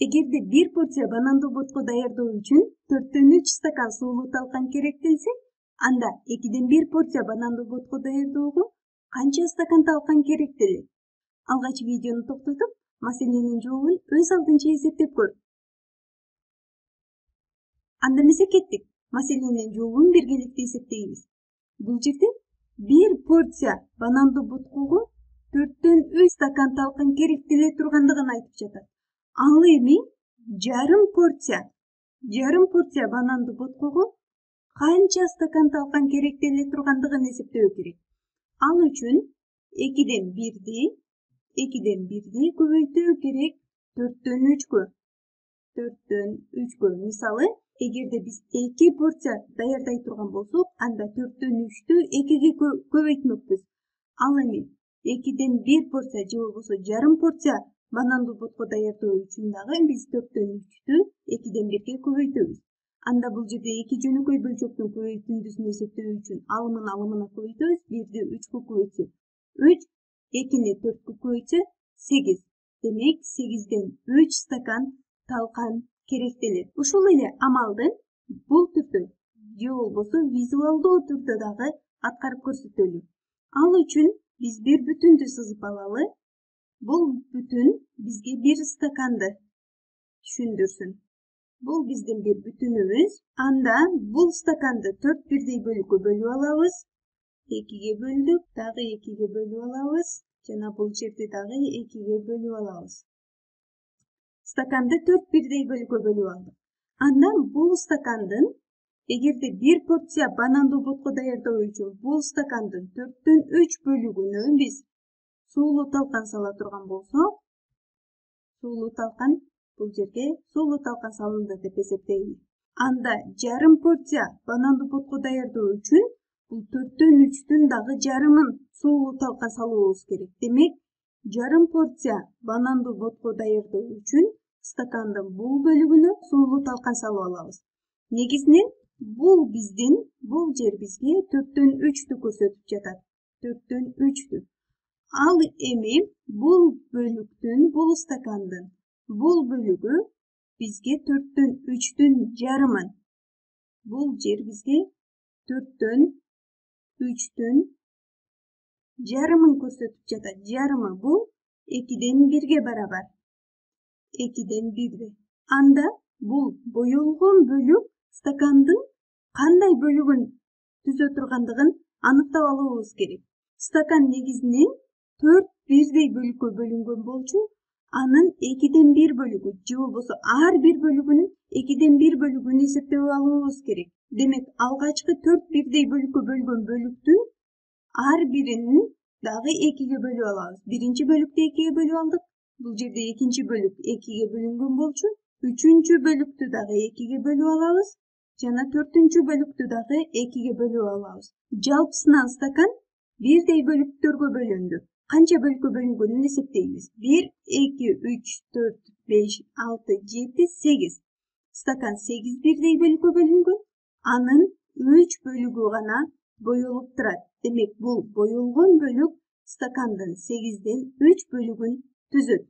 Эгерде бир порция банандуу ботко даярдоо үчүн 4-3 стакан суулуу талкан керектелсе, анда 2-1 порция банандуу ботко даярдөөгө канча стакан талкан керектелет? Алгач видеону токтотуп, маселенин жообун өз алдынча эсептеп көр. Анда эмесе кеттик. Маселенин жообун биргеликте эсептейбиз. Бул жерде бир порция банандуу боткого 4-3 стакан талкан керектеле тургандыгын айтып жатат. Ал эми жарым порция банандуу боткого канча стакан талкан керектеле тургандыгын эсептөө керек. Ал үчүн 2-1 көбөйтүү керек 4-3кө. Мисалы, эгерде биз 2 порция даярдай турган болсок, анда 4-3тү 2ге көбөйтмөкпүз. Ал эми 2-1 порция же болбосо жарым порция банандуу ботко даярдоо үчүн дагы биз 4-3тү 2-1ге көбөйтөбүз. Анда бул жерде 2 жөнөкөй бөлчөктүн көбөйтүндүсүн эсептөө үчүн алымына көбөйтөбүз. 1-ди 3кө көбөйтсөк 3, 2-ни 4кө көбөйтсө 8. Демек 8ден 3 стакан талкан керектелет. Ушул эле амалды бул түрдө же болбосо визуалдуу түрдө дагы аткарып көрсөтөлү. Ал үчүн биз бир бүтүндү сызып алалы. Бул бүтүн бизге 1 стаканды түшүндүрсүн. Бул биздин бир бүтүнүбүз. Анда бул стаканды 4 бирдей бөлүккө бөлүп алабыз. 2ге бөлдүк, дагы 2ге бөлүп алабыз. Жана бул жерде дагы 2ге бөлүп алабыз. Стаканды 4 бирдей бөлүккө бөлүп алдык. Андан бул стакандын, эгерде бир порция банандуу ботко даярдоо үчүн бул стакандын 4-3 бөлүгүнө биз суулуу талкан сала турган болсок, бул жерге суулуу талкан салынды деп эсептейли. Анда жарым порция банандуу ботко даярдоо үчүн бул 4-3түн дагы жарымын суулуу талкан салуубуз керек. Демек, жарым порция банандуу ботко даярдоо үчүн стакандын бул бөлүгүнө суулуу талкан салып алабыз. Негизинен бул жер бизге 4-3тү көрсөтүп жатат. 4-3тү. Ал эми бул стакандын бул бөлүгү бизге 4-3түн жарымын. Бул жер бизге 4-3түн жарымын көрсөтүп жатат. Жарымы бул 2-1ге барабар. 2-1. Анда бул боелгон бөлүк стакандын кандай бөлүгүн түзө тургандыгын аныктап алуубуз керек. Стакан негизинен 4 бирдей бөлүккө бөлүнгөн болчу, анын 2-1 бөлүгү же болбосо ар бир бөлүгүнүн 2-1 бөлүгүн эсептеп алуубуз керек. Демек, алгачкы 4 бирдей бөлүккө бөлгөн бөлүктүн ар бирин дагы 2ге бөлүп алабыз. Биринчи бөлүктү 2ге бөлүп алдык. Бул жерде экинчи бөлүк 2ге бөлүнгөн болчу. Үчүнчү бөлүктү дагы 2ге бөлүп алабыз. Жана 4-чү бөлүктү дагы 2ге бөлүп алабыз. Жалпысынан стакан бирдей бөлүктөргө бөлүндү. Канча бөлүккө бөлүнгөнүн эсептейбиз. 1, 2, 3, 4, 5, 6, 7, 8. Стакан 8 бирдей бөлүккө бөлүнгөн. Анын 3 бөлүгү гана боелуп турат. Демек, бул боелгон бөлүк стакандын 8ден 3 бөлүгүн түзөт.